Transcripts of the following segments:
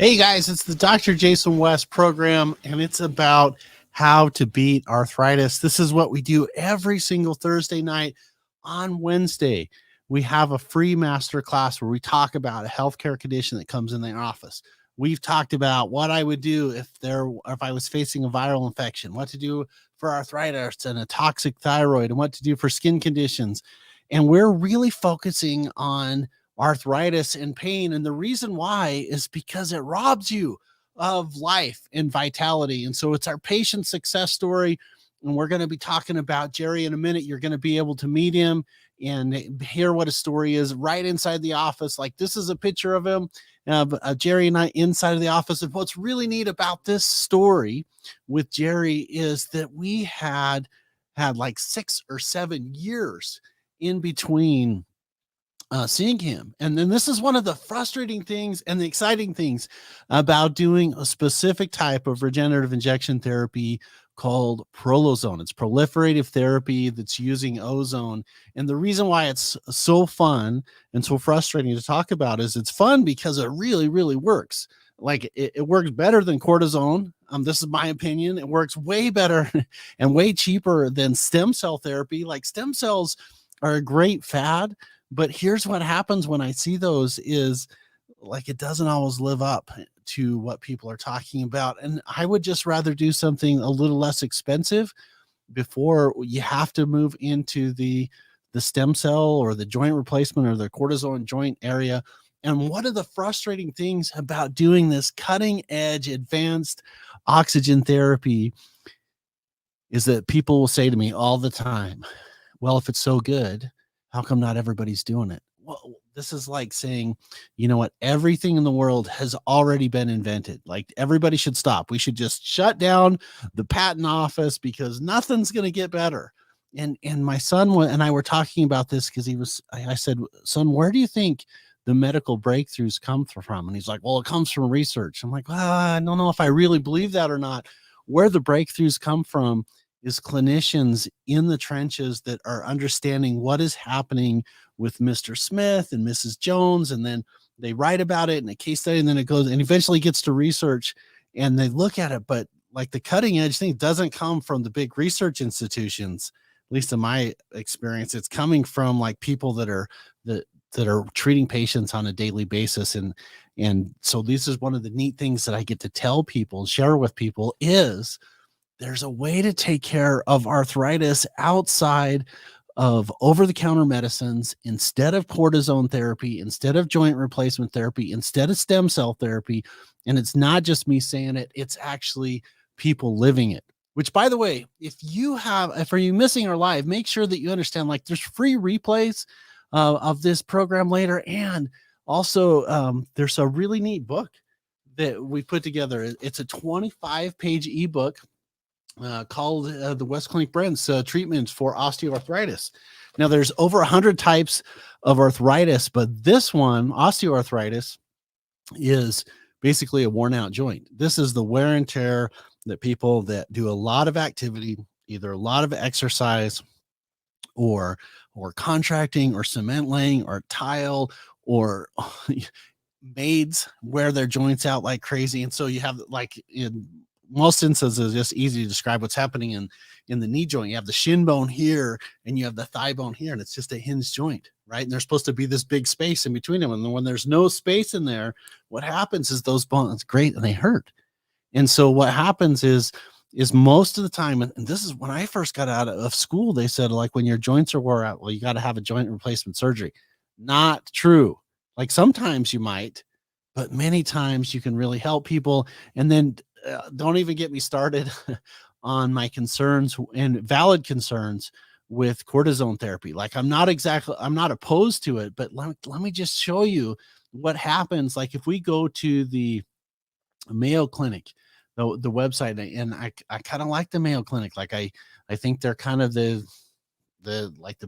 Hey guys, it's the Dr. Jason West program, and it's about how to beat arthritis. This is what we do every single Thursday night. On Wednesday, we have a free master class where we talk about a healthcare condition that comes in the office. We've talked about what I would do if I was facing a viral infection, what to do for arthritis and a toxic thyroid, and what to do for skin conditions. And we're really focusing on arthritis and pain. And the reason why is because it robs you of life and vitality. And so it's our patient success story. And we're going to be talking about Jerry in a minute. You're going to be able to meet him and hear what his story is right inside the office. Like, this is a picture of him, Jerry and I inside of the office. And what's really neat about this story with Jerry is that we had like 6 or 7 years in between seeing him. And then this is one of the frustrating things and the exciting things about doing a specific type of regenerative injection therapy called Prolozone. It's proliferative therapy that's using ozone. And the reason why it's so fun and so frustrating to talk about is it's fun because it really, really works. Like, it works better than cortisone. This is my opinion. It works way better and way cheaper than stem cell therapy. Like, stem cells are a great fad, but here's what happens when I see those is, like, it doesn't always live up to what people are talking about. And I would just rather do something a little less expensive before you have to move into the stem cell or the joint replacement or the cortisone joint area. And one of the frustrating things about doing this cutting edge advanced oxygen therapy is that people will say to me all the time, well, if it's so good, how come not everybody's doing it? Well, this is like saying, you know what, everything in the world has already been invented. Like, everybody should stop. We should just shut down the patent office because nothing's going to get better. And my son and I were talking about this because I said, son, where do you think the medical breakthroughs come from? And he's like, well, it comes from research. I'm like, well, I don't know if I really believe that or not. Where the breakthroughs come from is clinicians in the trenches that are understanding what is happening with Mr. Smith and Mrs. Jones. And then they write about it in a case study, and then it goes and eventually gets to research and they look at it. But like, the cutting edge thing doesn't come from the big research institutions, at least in my experience. It's coming from like people that are treating patients on a daily basis. And so this is one of the neat things that I get to tell people, share with people, is there's a way to take care of arthritis outside of over-the-counter medicines, instead of cortisone therapy, instead of joint replacement therapy, instead of stem cell therapy. And it's not just me saying it, it's actually people living it. Which, by the way, if are you missing our live, make sure that you understand, like, there's free replays of this program later. And also there's a really neat book that we put together. It's a 25-page ebook called the West Clinic Brands Treatments for Osteoarthritis. Now, there's over 100 types of arthritis, but this one, osteoarthritis, is basically a worn out joint. This is the wear and tear that people that do a lot of activity, either a lot of exercise or contracting or cement laying or tile or maids wear their joints out like crazy. And so you have, like, in most instances, it's just easy to describe what's happening in the knee joint. You have the shin bone here and you have the thigh bone here, and it's just a hinged joint, right? And there's supposed to be this big space in between them. And when there's no space in there, what happens is those bones grate and they hurt. And so what happens is most of the time, and this is when I first got out of school, they said, like, when your joints are wore out, well, you got to have a joint replacement surgery. Not true. Like, sometimes you might, but many times you can really help people. And then don't even get me started on my concerns and valid concerns with cortisone therapy. Like, I'm not opposed to it, but let me just show you what happens. Like, if we go to the Mayo Clinic, the website, and I kind of like the Mayo Clinic. Like, I think they're kind of the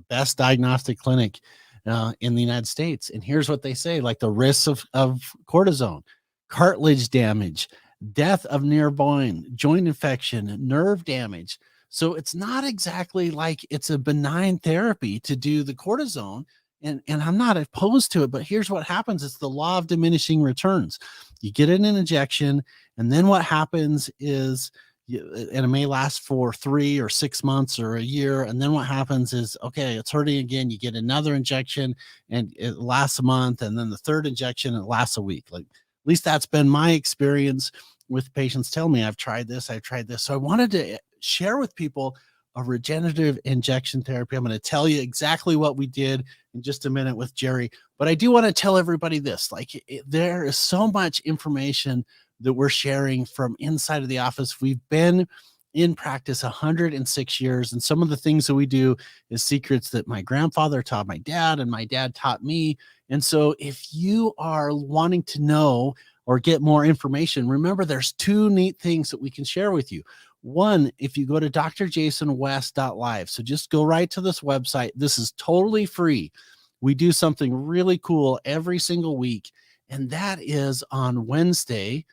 best diagnostic clinic in the United States. And here's what they say: like, the risks of cortisone, cartilage damage, death of nearby joint infection, nerve damage. So it's not exactly like it's a benign therapy to do the cortisone. And I'm not opposed to it, but here's what happens. It's the law of diminishing returns. You get in an injection, and then what happens is, and it may last for 3 or 6 months or a year. And then what happens is, okay, it's hurting again. You get another injection and it lasts a month. And then the third injection, it lasts a week. Like, at least that's been my experience with patients tell me, I've tried this, I've tried this. So I wanted to share with people a regenerative injection therapy. I'm going to tell you exactly what we did in just a minute with Jerry. But I do want to tell everybody this, like, there is so much information that we're sharing from inside of the office. We've been in practice 106 years. And some of the things that we do is secrets that my grandfather taught my dad and my dad taught me. And so if you are wanting to know or get more information, remember there's 2 neat things that we can share with you. One, if you go to drjasonwest.live, so just go right to this website. This is totally free. We do something really cool every single week, and that is on Wednesday.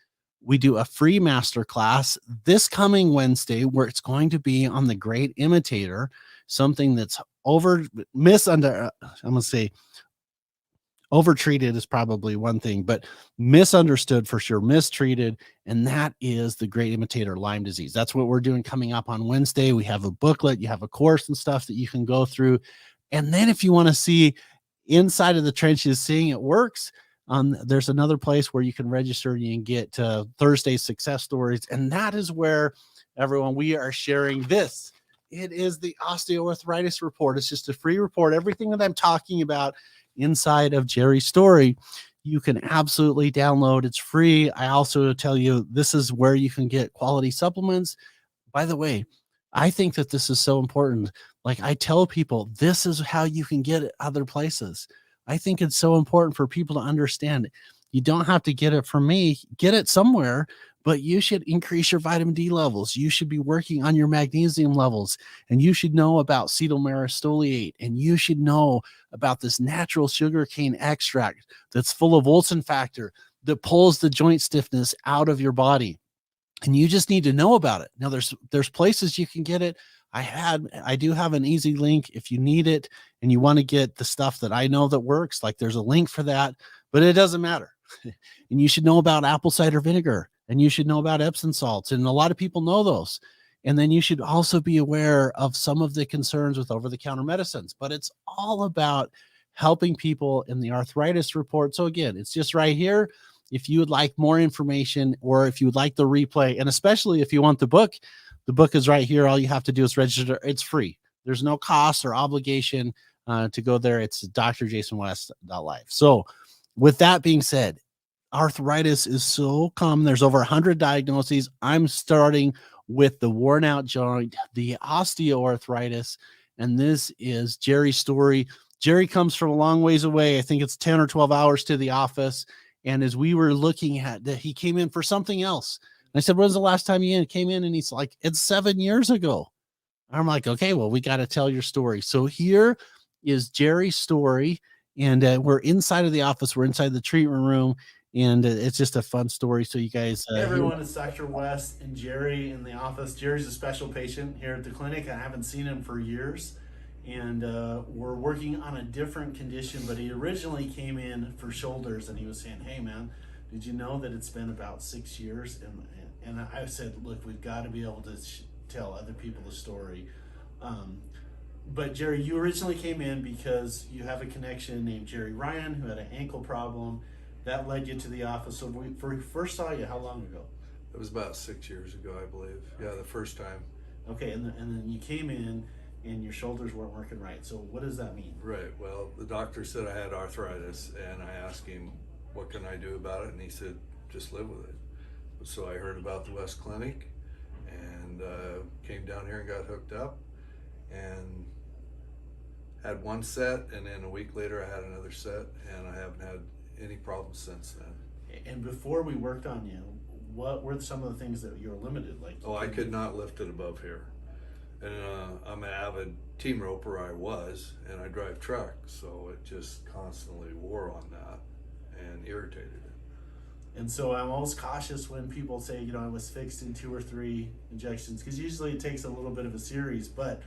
We do a free masterclass this coming Wednesday, where it's going to be on the great imitator, something that's I'm going to say overtreated is probably one thing, but misunderstood for sure, mistreated. And that is the great imitator Lyme disease. That's what we're doing coming up on Wednesday. We have a booklet, you have a course and stuff that you can go through. And then if you want to see inside of the trenches, seeing it works, there's another place where you can register and you can get Thursday success stories. And that is where, everyone, we are sharing this. It is the osteoarthritis report. It's just a free report. Everything that I'm talking about inside of Jerry's story, you can absolutely download. It's free. I also tell you, this is where you can get quality supplements. By the way, I think that this is so important. Like, I tell people, this is how you can get it other places. I think it's so important for people to understand. You don't have to get it from me, get it somewhere, but you should increase your vitamin D levels. You should be working on your magnesium levels, and you should know about cetyl myristoyl, and you should know about this natural sugarcane extract that's full of Wulzen factor that pulls the joint stiffness out of your body. And you just need to know about it. Now there's places you can get it. I do have an easy link if you need it and you want to get the stuff that I know that works. Like, there's a link for that, but it doesn't matter. And you should know about apple cider vinegar, and you should know about Epsom salts. And a lot of people know those. And then you should also be aware of some of the concerns with over-the-counter medicines, but it's all about helping people in the arthritis report. So again, it's just right here. If you would like more information, or if you would like the replay, and especially if you want the book is right here. All you have to do is register. It's free. There's no cost or obligation to go there. It's drjasonwest.live. So with that being said, arthritis is so common. There's over 100 diagnoses. I'm starting with the worn out joint, the osteoarthritis, and this is Jerry's story. Jerry comes from a long ways away. I think it's 10 or 12 hours to the office. And as we were looking at that, he came in for something else. And I said, when's the last time you came in? And he's like, it's 7 years ago. I'm like, okay, well, we got to tell your story. So here is Jerry's story. And we're inside of the office. We're inside the treatment room. And it's just a fun story. So you guys. Hey everyone, it's Dr. West and Jerry in the office. Jerry's a special patient here at the clinic. I haven't seen him for years. And we're working on a different condition, but he originally came in for shoulders, and he was saying, hey man, did you know that it's been about 6 years? And I said, look, we've got to be able to tell other people the story. But Jerry, you originally came in because you have a connection named Jerry Ryan who had an ankle problem. That led you to the office. So we first saw you how long ago? It was about 6 years ago, I believe. Yeah, the first time. Okay, and then you came in and your shoulders weren't working right. So what does that mean? Right. Well, the doctor said I had arthritis, and I asked him, what can I do about it? And he said, just live with it. So I heard about the West Clinic and came down here and got hooked up and had one set, and then a week later I had another set, and I haven't had any problems since then. And before we worked on you, what were some of the things that you were limited? Like, I could not lift it above here. And I'm an avid team roper, I was, and I drive truck, so it just constantly wore on that and irritated it. And so I'm always cautious when people say, I was fixed in 2 or 3 injections, because usually it takes a little bit of a series, but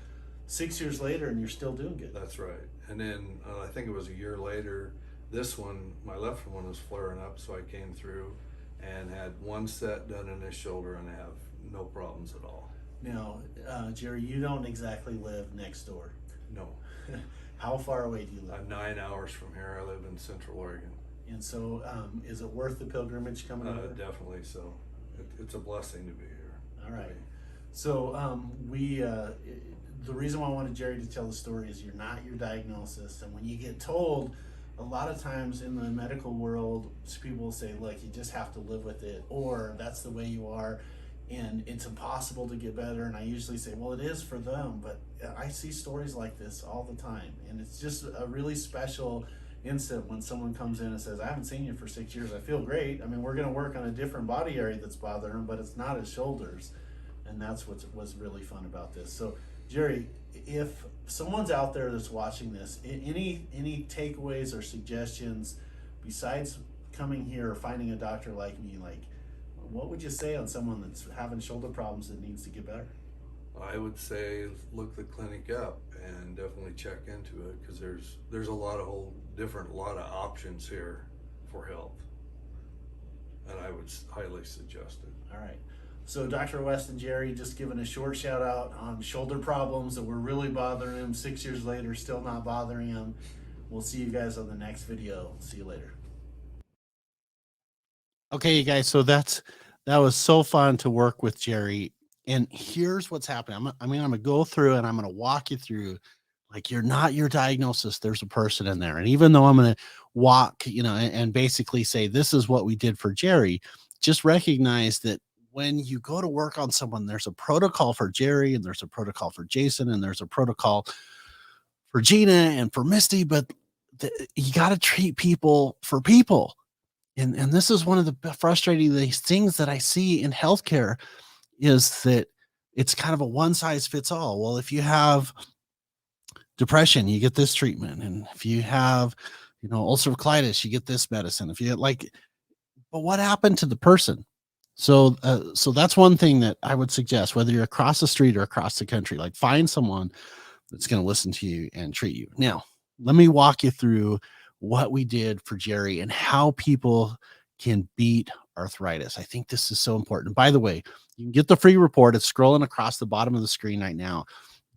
6 years later and you're still doing good. That's right. And then I think it was a year later, this one, my left one was flaring up, so I came through and had one set done in his shoulder, and I have no problems at all. Now, Jerry, you don't exactly live next door. No. How far away do you live? I'm 9 hours from here. I live in Central Oregon. And so, is it worth the pilgrimage coming over? Definitely so. It's a blessing to be here. All right. So, the reason why I wanted Jerry to tell the story is you're not your diagnosis. And when you get told, a lot of times in the medical world, people will say, look, you just have to live with it, or that's the way you are, and it's impossible to get better. And I usually say, well, it is for them, but I see stories like this all the time. And it's just a really special instant when someone comes in and says, I haven't seen you for 6 years. I feel great. I mean, we're going to work on a different body area that's bothering him, but it's not his shoulders. And that's what was really fun about this. So, Jerry, if someone's out there that's watching this, any takeaways or suggestions besides coming here or finding a doctor like me, like what would you say on someone that's having shoulder problems that needs to get better? I would say look the clinic up and definitely check into it, because there's a lot of lot of options here for help, and I would highly suggest it. All right. So Dr. West and Jerry just giving a short shout out on shoulder problems that were really bothering him 6 years later, still not bothering him. We'll see you guys on the next video. See you later. Okay, you guys. So that was so fun to work with Jerry. And here's what's happening. I'm going to go through and I'm going to walk you through, like, you're not your diagnosis. There's a person in there. And even though I'm going to walk, and basically say, this is what we did for Jerry, just recognize that when you go to work on someone, there's a protocol for Jerry, and there's a protocol for Jason, and there's a protocol for Gina and for Misty, but you got to treat people for people. And this is one of the frustrating things that I see in healthcare, is that it's kind of a one size fits all. Well, if you have depression, you get this treatment. And if you have, ulcerative colitis, you get this medicine. If you but what happened to the person? So that's one thing that I would suggest, whether you're across the street or across the country, like, find someone that's going to listen to you and treat you. Now, let me walk you through what we did for Jerry and how people can beat arthritis. I think this is so important. By the way, you can get the free report. It's scrolling across the bottom of the screen right now.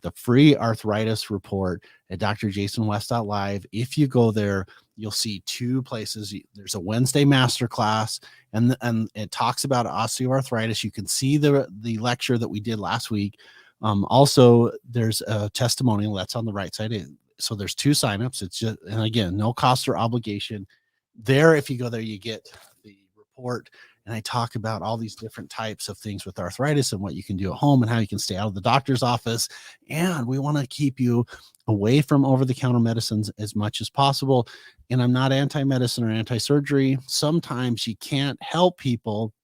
The free arthritis report at drjasonwest.live. If you go there, you'll see two places. There's a Wednesday masterclass, and it talks about osteoarthritis. You can see the lecture that we did last week. Also, there's a testimonial that's on the right side. So there's two signups. It's just, and again, no cost or obligation. There, if you go there, you get the report, and I talk about all these different types of things with arthritis and what you can do at home and how you can stay out of the doctor's office. And we want to keep you away from over-the-counter medicines as much as possible. And I'm not anti-medicine or anti-surgery. Sometimes you can't help people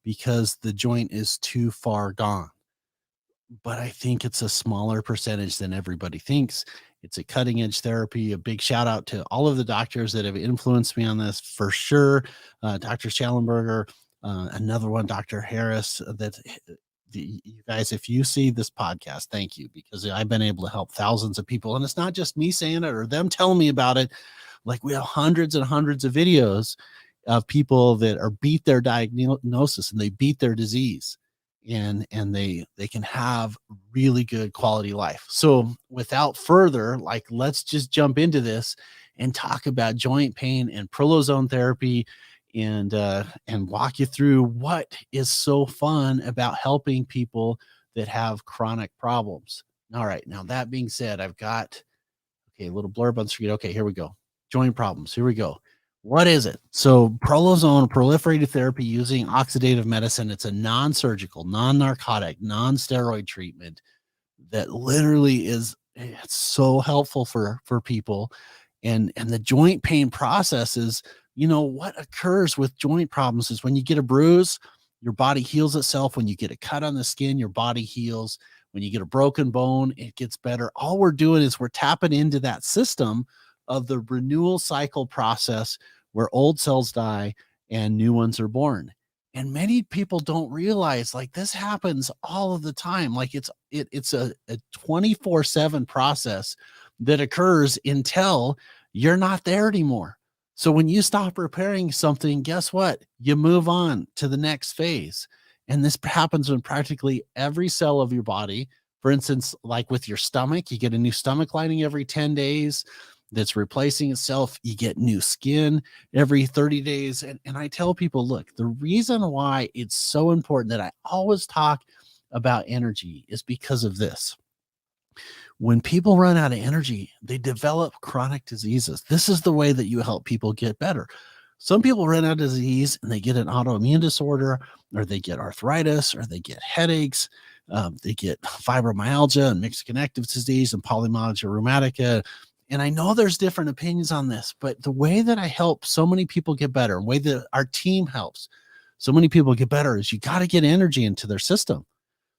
because the joint is too far gone. But I think it's a smaller percentage than everybody thinks. It's a cutting edge therapy. A big shout out to all of the doctors that have influenced me on this, for sure. Dr. Schallenberger, another one, Dr. Harris. You guys, if you see this podcast, thank you, because I've been able to help thousands of people. And it's not just me saying it or them telling me about it. Like, we have hundreds and hundreds of videos of people that are beat their diagnosis and they beat their disease. And they can have really good quality life. So without further, let's just jump into this and talk about joint pain and Prolozone therapy, and walk you through what is so fun about helping people that have chronic problems. All right. Now, that being said, I've got a little blurb on the screen. Okay, here we go. Joint problems. Here we go. What is it? So Prolozone, proliferative therapy using oxidative medicine. It's a non-surgical, non-narcotic, non-steroid treatment that literally it's so helpful for people. And the joint pain process is, what occurs with joint problems is when you get a bruise, your body heals itself. When you get a cut on the skin, your body heals. When you get a broken bone, it gets better. All we're doing is we're tapping into that system of the renewal cycle process, where old cells die and new ones are born. And many people don't realize, this happens all of the time. It's a 24/7 process that occurs until you're not there anymore. So when you stop repairing something, guess what? You move on to the next phase. And this happens in practically every cell of your body. For instance, like with your stomach, you get a new stomach lining every 10 days that's replacing itself. You get new skin every 30 days. And I tell people, look, the reason why it's so important that I always talk about energy is because of this. When people run out of energy, they develop chronic diseases. This is the way that you help people get better. Some people run out of disease and they get an autoimmune disorder, or they get arthritis, or they get headaches. They get fibromyalgia and mixed connective disease and polymyalgia rheumatica. And I know there's different opinions on this, but the way that I help so many people get better, the way that our team helps so many people get better, is you got to get energy into their system.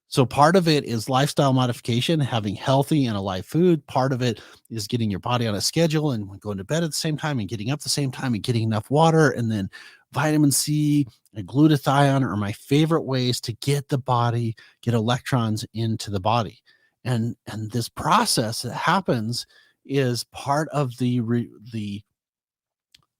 So part of it is lifestyle modification, having healthy and alive food. Part of it is getting your body on a schedule and going to bed at the same time and getting up the same time and getting enough water. And then vitamin C and glutathione are my favorite ways to get the body, get electrons into the body. And this process that happens is part of the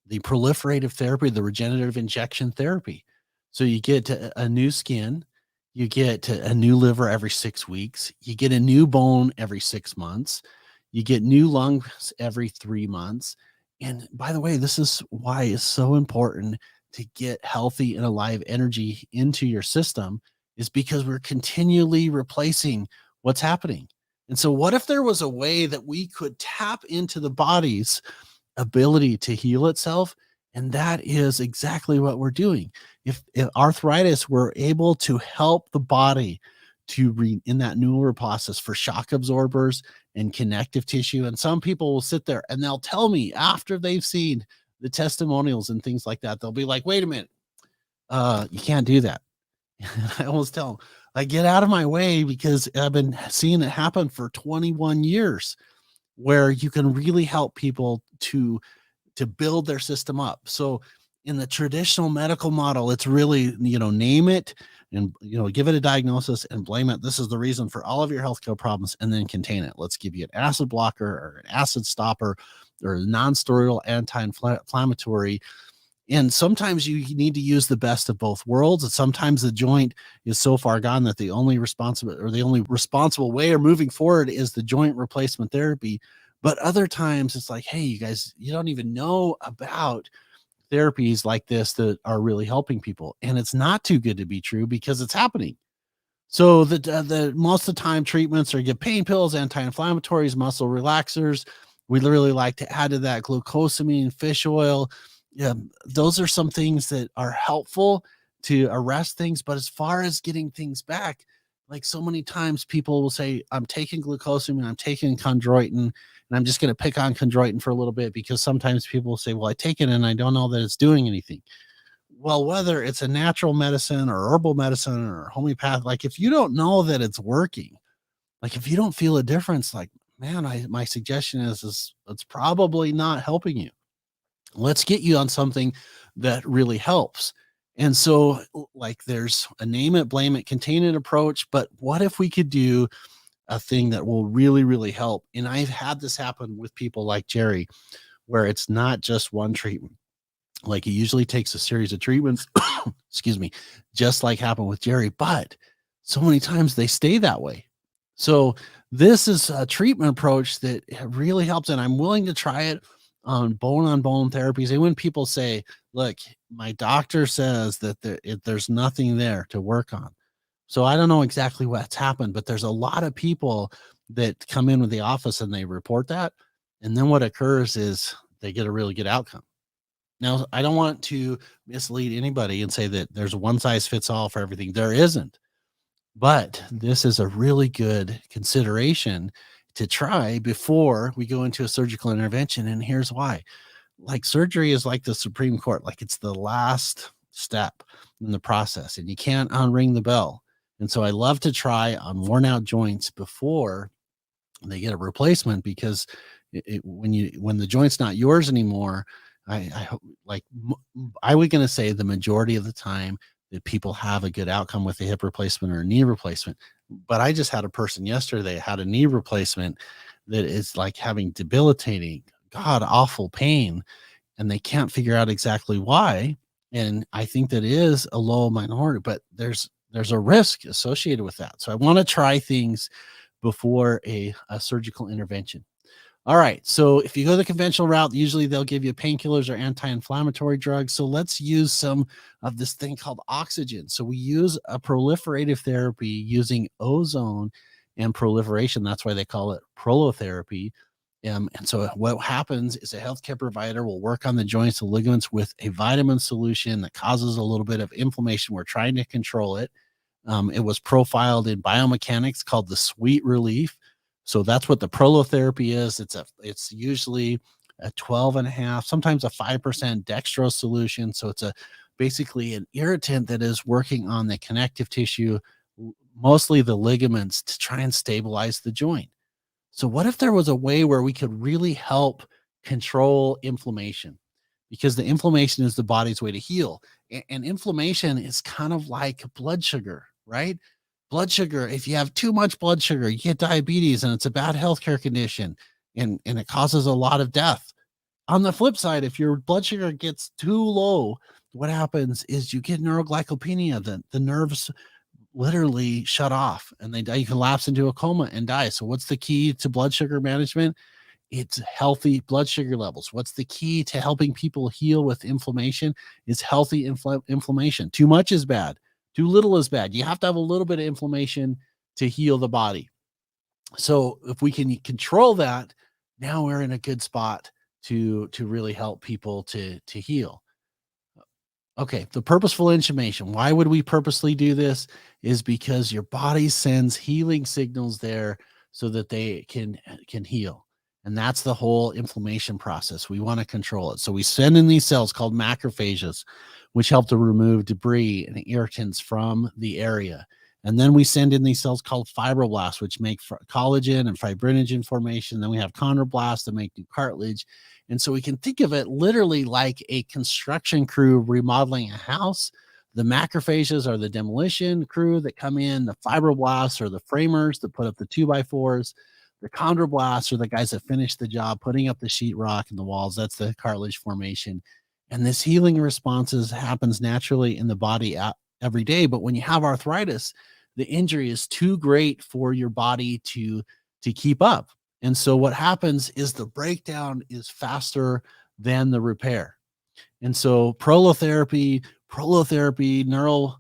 proliferative therapy, the regenerative injection therapy. So you get a new skin, you get a new liver every 6 weeks, you get a new bone every 6 months, you get new lungs every 3 months. And by the way, this is why it's so important to get healthy and alive energy into your system, is because we're continually replacing what's happening. And so what if there was a way that we could tap into the body's ability to heal itself? And that is exactly what we're doing. If arthritis, we're able to help the body to in that newer process for shock absorbers and connective tissue. And some people will sit there and they'll tell me after they've seen the testimonials and things like that, they'll be like, wait a minute, you can't do that. And I always tell them, like, get out of my way, because I've been seeing it happen for 21 years, where you can really help people to build their system up. So in the traditional medical model, it's really, name it and, give it a diagnosis and blame it. This is the reason for all of your healthcare problems, and then contain it. Let's give you an acid blocker or an acid stopper or a non-steroidal anti-inflammatory. And sometimes you need to use the best of both worlds. And sometimes the joint is so far gone that the only responsible way or moving forward is the joint replacement therapy. But other times it's like, hey, you guys, you don't even know about therapies like this that are really helping people. And it's not too good to be true, because it's happening. So the most of the time treatments are get pain pills, anti-inflammatories, muscle relaxers. We really like to add to that glucosamine, fish oil. Yeah, those are some things that are helpful to arrest things. But as far as getting things back, like so many times people will say, I'm taking glucosamine, I'm taking chondroitin, and I'm just going to pick on chondroitin for a little bit, because sometimes people will say, well, I take it and I don't know that it's doing anything. Well, whether it's a natural medicine or herbal medicine or homeopath, like if you don't know that it's working, like if you don't feel a difference, like, man, my suggestion is it's probably not helping you. Let's get you on something that really helps. And so, like, there's a name it, blame it, contain it approach. But what if we could do a thing that will really, really help? And I've had this happen with people like Jerry, where it's not just one treatment. Like, it usually takes a series of treatments, excuse me, just like happened with Jerry. But so many times they stay that way. So this is a treatment approach that really helps. And I'm willing to try it on bone therapies. And when people say, look, my doctor says that there's nothing there to work on. So I don't know exactly what's happened, but there's a lot of people that come in with the office and they report that. And then what occurs is they get a really good outcome. Now, I don't want to mislead anybody and say that there's one size fits all for everything. There isn't. But this is a really good consideration to try before we go into a surgical intervention. And here's why. Like, surgery is like the Supreme Court, like it's the last step in the process, and you can't unring the bell. And so I love to try on worn out joints before they get a replacement, because when the joint's not yours anymore, I was going to say the majority of the time that people have a good outcome with a hip replacement or a knee replacement. But I just had a person yesterday had a knee replacement that is like having debilitating, god awful pain. and they can't figure out exactly why. And I think that is a low minority, but there's a risk associated with that. So I want to try things before a surgical intervention. All right. So if you go the conventional route, usually they'll give you painkillers or anti-inflammatory drugs. So let's use some of this thing called oxygen. So we use a proliferative therapy using ozone and proliferation. That's why they call it prolotherapy. And so what happens is a healthcare provider will work on the joints, the ligaments with a vitamin solution that causes a little bit of inflammation. We're trying to control it. It was profiled in biomechanics called the sweet relief. So that's what the prolotherapy is. It's usually a 12.5, sometimes a 5% dextrose solution. So it's basically an irritant that is working on the connective tissue, mostly the ligaments, to try and stabilize the joint. So what if there was a way where we could really help control inflammation? Because the inflammation is the body's way to heal. And inflammation is kind of like blood sugar, right? Blood sugar, if you have too much blood sugar, you get diabetes and it's a bad healthcare condition and it causes a lot of death. On the flip side, if your blood sugar gets too low, what happens is you get neuroglycopenia. The nerves literally shut off and they die. You can lapse into a coma and die. So what's the key to blood sugar management? It's healthy blood sugar levels. What's the key to helping people heal with inflammation? Is healthy inflammation. Too much is bad. Too little is bad. You have to have a little bit of inflammation to heal the body. So if we can control that, now we're in a good spot to really help people to heal. Okay, the purposeful inflammation. Why would we purposely do this? Is because your body sends healing signals there so that they can heal. And that's the whole inflammation process. We want to control it. So we send in these cells called macrophages, which help to remove debris and irritants from the area. And then we send in these cells called fibroblasts, which make collagen and fibrinogen formation. Then we have chondroblasts that make new cartilage. And so we can think of it literally like a construction crew remodeling a house. The macrophages are the demolition crew that come in. The fibroblasts are the framers that put up the 2x4s. The chondroblasts are the guys that finish the job, putting up the sheetrock and the walls. That's the cartilage formation. And this healing responses happens naturally in the body every day. But when you have arthritis, the injury is too great for your body to keep up. And so what happens is the breakdown is faster than the repair. And so prolotherapy, neural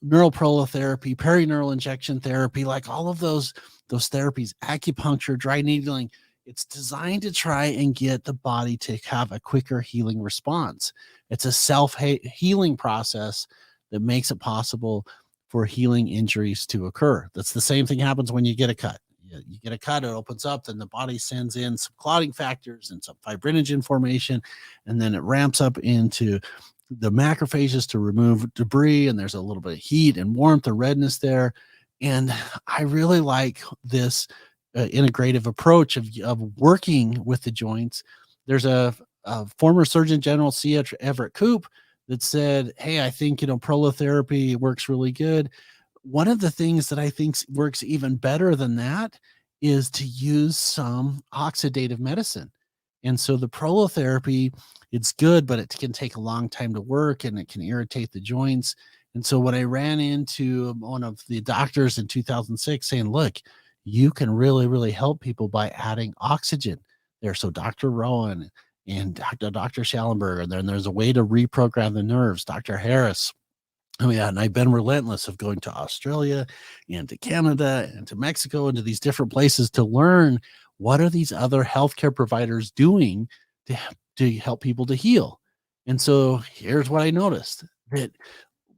prolotherapy, perineural injection therapy, like all of those therapies, acupuncture, dry needling, it's designed to try and get the body to have a quicker healing response. It's a self-healing process that makes it possible for healing injuries to occur. That's the same thing happens when you get a cut. You get a cut, it opens up, then the body sends in some clotting factors and some fibrinogen formation, and then it ramps up into the macrophages to remove debris, and there's a little bit of heat and warmth and redness there. And I really like this integrative approach of working with the joints. There's a former Surgeon General, C. Everett Koop, that said, hey, I think, prolotherapy works really good. One of the things that I think works even better than that is to use some oxidative medicine. And so the prolotherapy, it's good, but it can take a long time to work and it can irritate the joints. And so when I ran into one of the doctors in 2006 saying, look, you can really, really help people by adding oxygen there. So Dr. Rowan and Dr. Schallenberg, and then there's a way to reprogram the nerves. Dr. Harris. Oh yeah, and I've been relentless of going to Australia and to Canada and to Mexico and to these different places to learn what are these other healthcare providers doing to help people to heal. And so here's what I noticed, that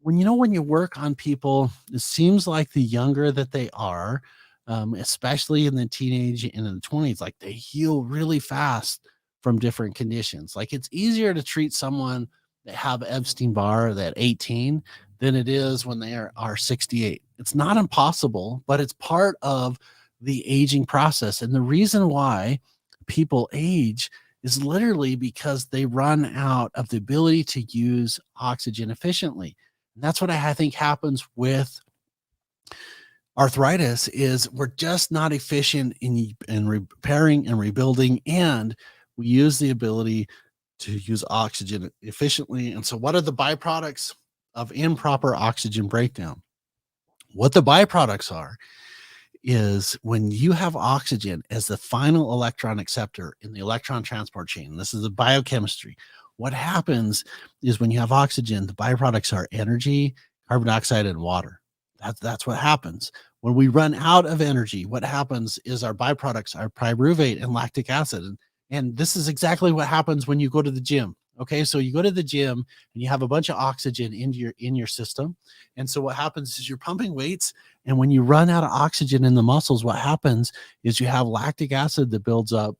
when you work on people, it seems like the younger that they are, especially in the teenage and in the 20s, like they heal really fast from different conditions. Like it's easier to treat someone that have Epstein-Barr at 18 than it is when they are 68. It's not impossible, but it's part of the aging process. And the reason why people age is literally because they run out of the ability to use oxygen efficiently. And that's what I think happens with arthritis, is we're just not efficient in repairing and rebuilding, and we use the ability to use oxygen efficiently. And so what are the byproducts of improper oxygen breakdown? What the byproducts are is when you have oxygen as the final electron acceptor in the electron transport chain, this is the biochemistry. What happens is when you have oxygen, the byproducts are energy, carbon dioxide, and water. That's what happens. When we run out of energy, what happens is our byproducts are pyruvate and lactic acid. And this is exactly what happens when you go to the gym. Okay, so you go to the gym and you have a bunch of oxygen in your system. And so what happens is you're pumping weights, and when you run out of oxygen in the muscles, what happens is you have lactic acid that builds up.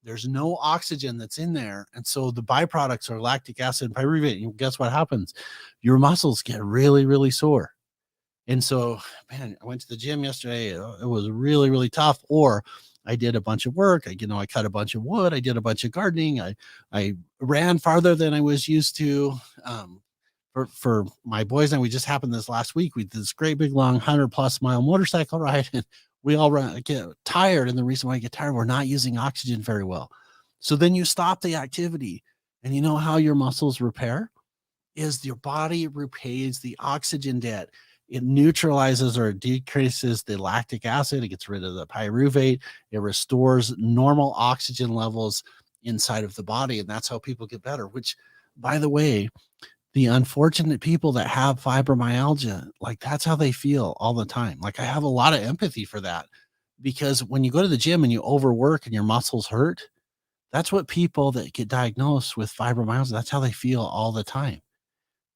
There's no oxygen that's in there. And so the byproducts are lactic acid and pyruvate. And guess what happens? Your muscles get really, really sore. And so, man, I went to the gym yesterday. It was really, really tough. Or I did a bunch of work. I cut a bunch of wood. I did a bunch of gardening. I ran farther than I was used to. For my boys and we just happened this last week. We did this great big long 100+ mile motorcycle ride, and we all get tired. And the reason why I get tired, we're not using oxygen very well. So then you stop the activity, and you know how your muscles repair is your body repays the oxygen debt. It neutralizes or decreases the lactic acid. It gets rid of the pyruvate. It restores normal oxygen levels inside of the body. And that's how people get better, which, by the way, the unfortunate people that have fibromyalgia, like that's how they feel all the time. Like I have a lot of empathy for that, because when you go to the gym and you overwork and your muscles hurt, that's what people that get diagnosed with fibromyalgia, that's how they feel all the time.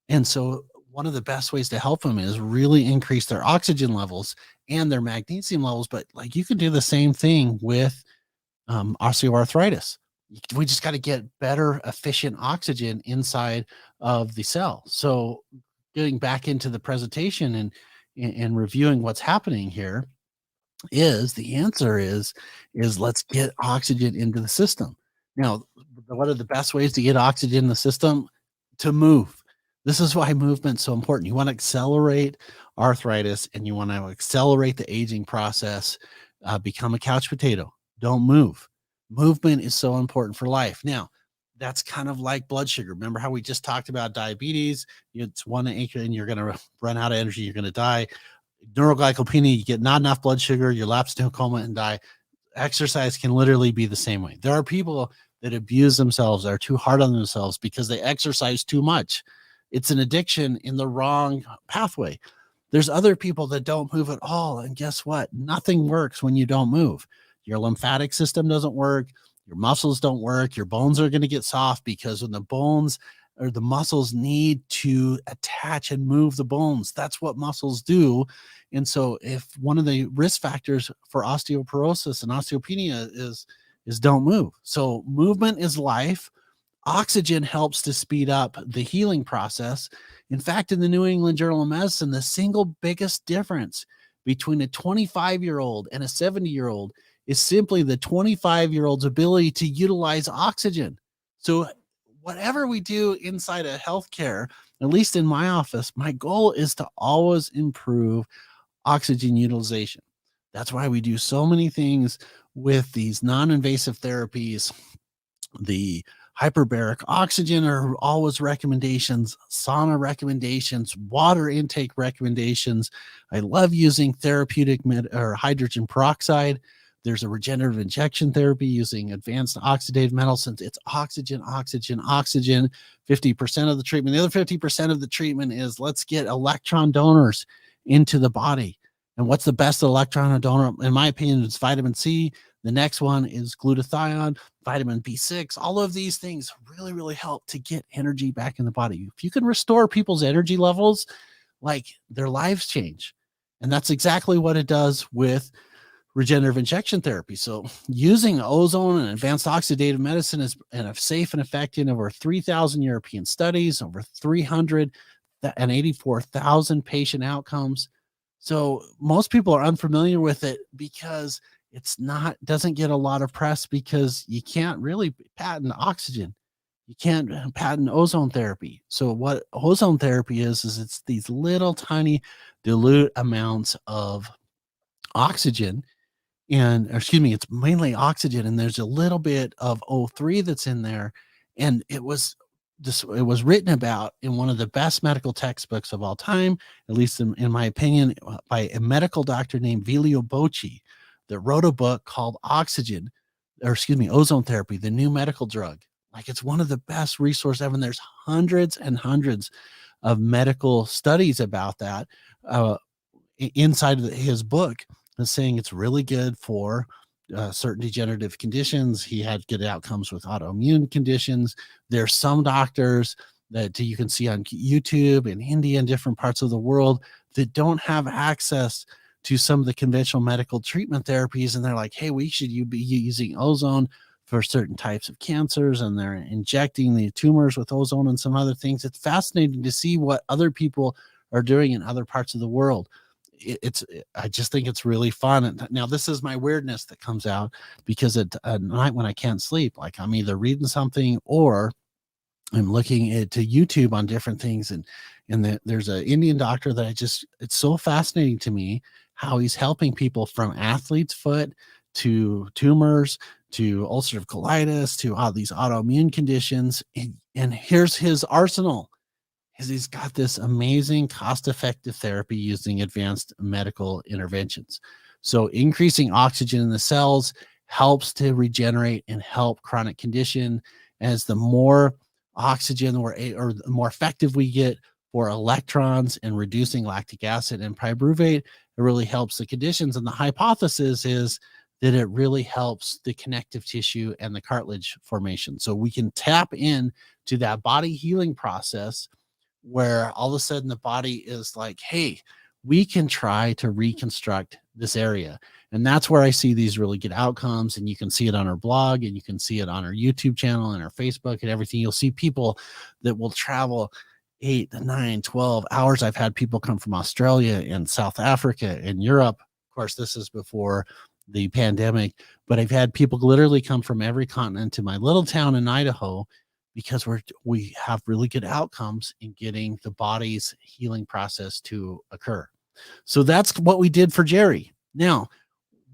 And so one of the best ways to help them is really increase their oxygen levels and their magnesium levels. But like you can do the same thing with osteoarthritis. We just got to get better, efficient oxygen inside of the cell. So getting back into the presentation and reviewing what's happening here is the answer is let's get oxygen into the system. Now, what are the best ways to get oxygen in the system? To move. This is why movement's so important. You want to accelerate arthritis and you want to accelerate the aging process. Become a couch potato. Don't move. Movement is so important for life. Now, that's kind of like blood sugar. Remember how we just talked about diabetes? It's 1 acre and you're going to run out of energy. You're going to die. Neuroglycopenia, you get not enough blood sugar, you lapse into a coma and die. Exercise can literally be the same way. There are people that abuse themselves, are too hard on themselves because they exercise too much. It's an addiction in the wrong pathway. There's other people that don't move at all. And guess what? Nothing works when you don't move. Your lymphatic system doesn't work. Your muscles don't work. Your bones are going to get soft because when the bones or the muscles need to attach and move the bones, that's what muscles do. And so if one of the risk factors for osteoporosis and osteopenia is don't move. So movement is life. Oxygen helps to speed up the healing process. In fact, in the New England Journal of Medicine, the single biggest difference between a 25-year-old and a 70-year-old is simply the 25-year-old's ability to utilize oxygen. So whatever we do inside of healthcare, at least in my office, my goal is to always improve oxygen utilization. That's why we do so many things with these non-invasive therapies. The hyperbaric oxygen are always recommendations, sauna recommendations, water intake recommendations. I love using therapeutic or hydrogen peroxide. There's a regenerative injection therapy using advanced oxidative medicines. It's oxygen, oxygen, oxygen, 50% of the treatment. The other 50% of the treatment is let's get electron donors into the body. And what's the best electron donor? In my opinion, it's vitamin C. The next one is glutathione, vitamin B6. All of these things really, really help to get energy back in the body. If you can restore people's energy levels, like their lives change. And that's exactly what it does with regenerative injection therapy. So using ozone and advanced oxidative medicine is safe and effective in over 3,000 European studies, over 384,000 patient outcomes. So most people are unfamiliar with it because doesn't get a lot of press because you can't really patent oxygen. You can't patent ozone therapy. So what ozone therapy is it's these little tiny dilute amounts of oxygen it's mainly oxygen, and there's a little bit of O3 that's in there. And it was written about in one of the best medical textbooks of all time, at least in my opinion, by a medical doctor named Vilio Bocci, that wrote a book called Ozone Therapy, the new medical drug. Like, it's one of the best resources ever. And there's hundreds and hundreds of medical studies about that inside of his book, is saying it's really good for certain degenerative conditions. He had good outcomes with autoimmune conditions. There's some doctors that you can see on YouTube in India and different parts of the world that don't have access to some of the conventional medical treatment therapies. And they're like, hey, should you be using ozone for certain types of cancers? And they're injecting the tumors with ozone and some other things. It's fascinating to see what other people are doing in other parts of the world. I just think it's really fun. And now this is my weirdness that comes out, because at night when I can't sleep, like I'm either reading something or I'm looking to YouTube on different things. And there's an Indian doctor that it's so fascinating to me how he's helping people from athlete's foot to tumors to ulcerative colitis to all these autoimmune conditions. And here's his arsenal. He's got this amazing cost-effective therapy using advanced medical interventions. So increasing oxygen in the cells helps to regenerate and help chronic condition. As the more oxygen or the more effective we get for electrons and reducing lactic acid and pyruvate, it really helps the conditions. And the hypothesis is that it really helps the connective tissue and the cartilage formation. So we can tap in to that body healing process, where all of a sudden the body is like, hey, we can try to reconstruct this area. And that's where I see these really good outcomes. And you can see it on our blog, and you can see it on our YouTube channel and our Facebook and everything. You'll see people that will travel 8, 9, 12 hours. I've had people come from Australia and South Africa and Europe. Of course, this is before the pandemic, but I've had people literally come from every continent to my little town in Idaho, because we have really good outcomes in getting the body's healing process to occur. So that's what we did for Jerry. Now,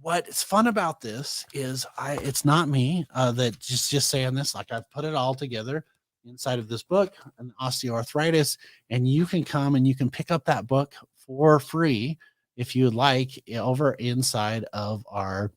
what's fun about this is it's not me that just saying this. Like, I've put it all together inside of this book, an Osteoarthritis, and you can come and you can pick up that book for free if you would like over inside of our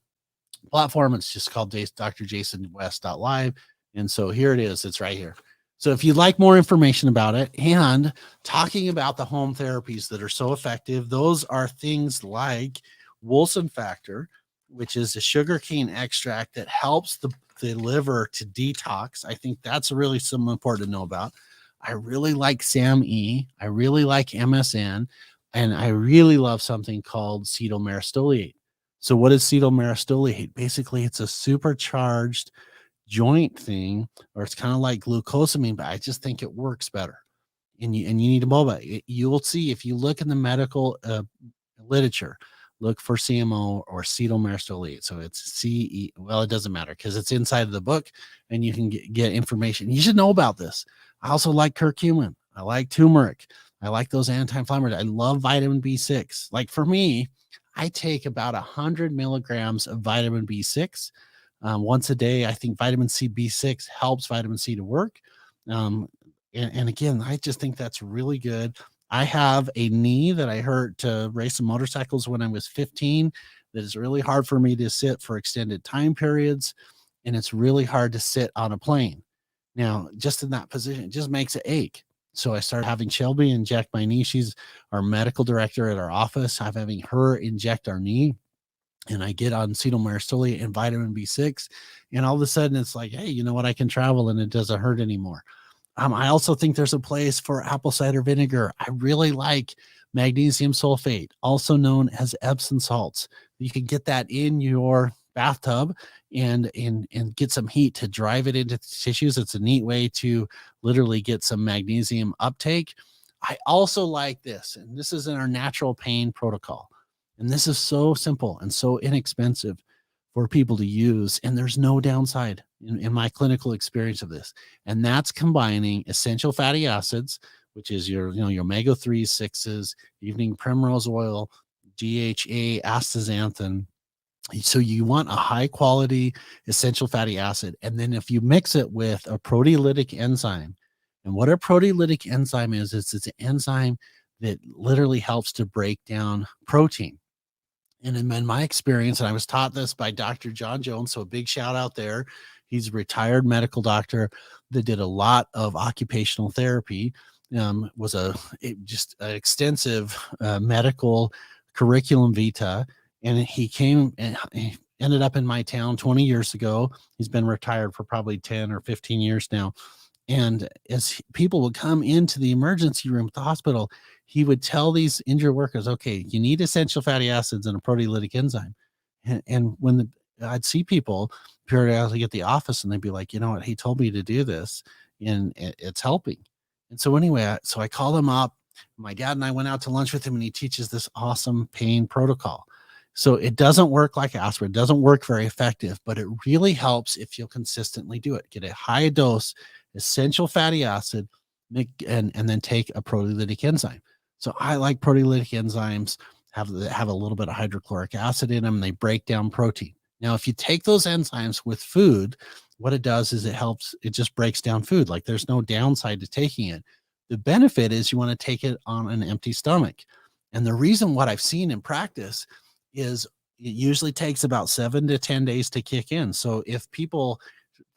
platform. It's just called drjasonwest.live. And so here it is. It's right here. So if you'd like more information about it and talking about the home therapies that are so effective, those are things like Wulzen factor, which is a sugarcane extract that helps the liver to detox. I think that's really something important to know about. I really like SAMe. I really like MSN. And I really love something called cetyl myristoyate. So what is cetyl myristoyate? Basically, it's a supercharged joint thing, or it's kind of like glucosamine, but I just think it works better. And you need to know about it. You will see, if you look in the medical literature, look for CMO or cetyl myristoyate. So it's CE. Well, it doesn't matter because it's inside of the book, and you can get information. You should know about this. I also like curcumin. I like turmeric. I like those anti-inflammatory. I love vitamin B6. Like, for me, I take about 100 milligrams of vitamin B6 once a day. I think vitamin C B6 helps vitamin C to work. And again, I just think that's really good. I have a knee that I hurt to race some motorcycles when I was 15. That is really hard for me to sit for extended time periods. And it's really hard to sit on a plane. Now, just in that position, it just makes it ache. So I started having Shelby inject my knee. She's our medical director at our office. I'm having her inject our knee. And I get on cetyl myristoyate and vitamin B6. And all of a sudden it's like, hey, you know what? I can travel and it doesn't hurt anymore. I also think there's a place for apple cider vinegar. I really like magnesium sulfate, also known as Epsom salts. You can get that in your bathtub and get some heat to drive it into tissues. It's a neat way to literally get some magnesium uptake. I also like this, and this is in our natural pain protocol. And this is so simple and so inexpensive for people to use. And there's no downside in my clinical experience of this. And that's combining essential fatty acids, which is your omega-3s, 6s, evening primrose oil, GHA, astaxanthin, So you want a high quality essential fatty acid. And then if you mix it with a proteolytic enzyme, and what a proteolytic enzyme is it's an enzyme that literally helps to break down protein. And in my experience, and I was taught this by Dr. John Jones, so a big shout out there. He's a retired medical doctor that did a lot of occupational therapy. Was just an extensive medical curriculum vitae, and he came and he ended up in my town 20 years ago. He's been retired for probably 10 or 15 years now. And as people would come into the emergency room at the hospital, he would tell these injured workers, okay, you need essential fatty acids and a proteolytic enzyme. And when I'd see people periodically at the office and they'd be like, you know what, he told me to do this and it's helping. And so anyway, so I called him up. My dad and I went out to lunch with him and he teaches this awesome pain protocol. So it doesn't work like aspirin. It doesn't work very effective, but it really helps if you'll consistently do it. Get a high dose essential fatty acid and then take a proteolytic enzyme. So I like proteolytic enzymes have a little bit of hydrochloric acid in them. They break down protein. Now, if you take those enzymes with food, what it does is it just breaks down food. Like there's no downside to taking it. The benefit is you want to take it on an empty stomach. And the reason what I've seen in practice is it usually takes about 7 to 10 days to kick in. So if people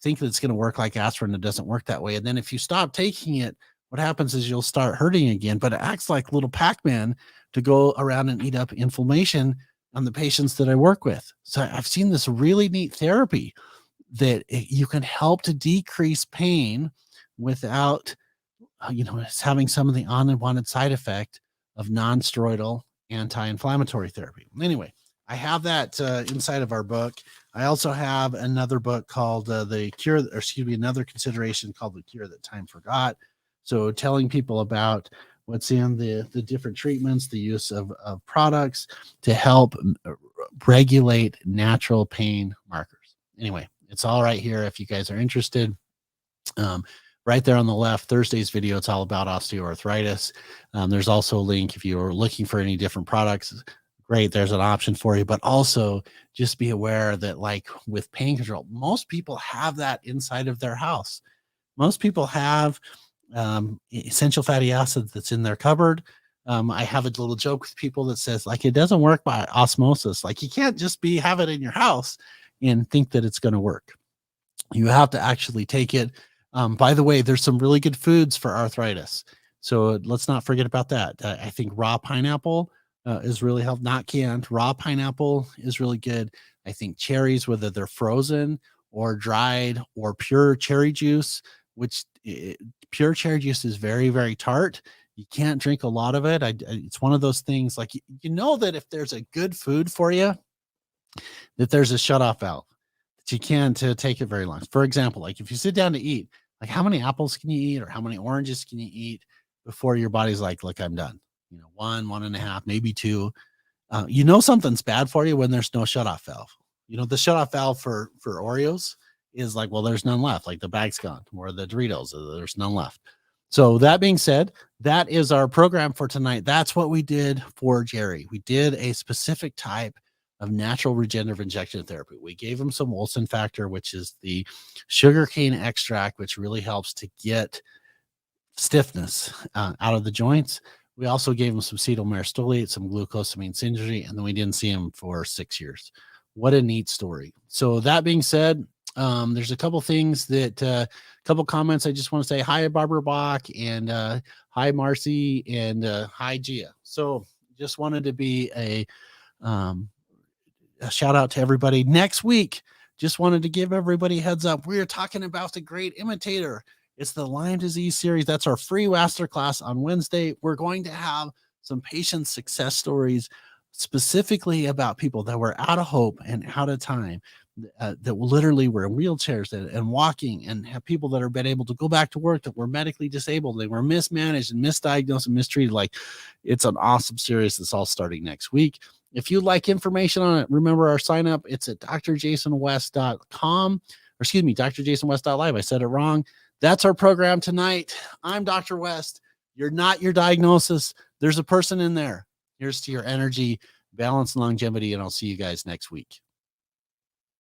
think that it's going to work like aspirin, it doesn't work that way. And then if you stop taking it, what happens is you'll start hurting again, but it acts like little Pac-Man to go around and eat up inflammation on the patients that I work with. So I've seen this really neat therapy that you can help to decrease pain without, it's having some of the unwanted side effect of non-steroidal anti-inflammatory therapy. Anyway, I have that inside of our book. I also have another book called another consideration called The Cure That Time Forgot. So telling people about what's in the different treatments, the use of products to help regulate natural pain markers. Anyway, it's all right here if you guys are interested. Right there on the left, Thursday's video, it's all about osteoarthritis. There's also a link if you're looking for any different products. Great, there's an option for you, but also just be aware that like with pain control, most people have that inside of their house. Most people have essential fatty acids that's in their cupboard. I have a little joke with people that says like, it doesn't work by osmosis. Like you can't just have it in your house and think that it's going to work. You have to actually take it. By the way, there's some really good foods for arthritis. So let's not forget about that. I think raw pineapple is really helpful, not canned. Raw pineapple is really good. I think cherries, whether they're frozen or dried or pure cherry juice, pure cherry juice is very, very tart. You can't drink a lot of it. It's one of those things like, that if there's a good food for you, that there's a shutoff valve that you can't take it very long. For example, like if you sit down to eat, like how many apples can you eat or how many oranges can you eat before your body's like, look, I'm done. 1.5, maybe 2. Something's bad for you when there's no shutoff valve. The shutoff valve for Oreos is like, well, there's none left. Like the bag's gone, or the Doritos, there's none left. So that being said, that is our program for tonight. That's what we did for Jerry. We did a specific type of natural regenerative injection therapy. We gave him some Wulzen factor, which is the sugarcane extract, which really helps to get stiffness out of the joints. We also gave him some cetyl myristoylate, some glucosamine synergy, and then we didn't see him for 6 years. What a neat story. So that being said, there's a couple things couple comments. I just want to say hi, Barbara Bach, and hi, Marcy, and hi, Gia. So just wanted to be a shout out to everybody. Next week, just wanted to give everybody a heads up. We are talking about the great imitator. It's the Lyme disease series. That's our free masterclass on Wednesday. We're going to have some patient success stories specifically about people that were out of hope and out of time, that literally were in wheelchairs and walking, and have people that have been able to go back to work that were medically disabled. They were mismanaged and misdiagnosed and mistreated. Like, it's an awesome series that's all starting next week. If you'd like information on it, remember our sign up. It's at drjasonwest.com, or excuse me, drjasonwest.live. I said it wrong. That's our program tonight. I'm Dr. West. You're not your diagnosis. There's a person in there. Here's to your energy, balance, and longevity, and I'll see you guys next week.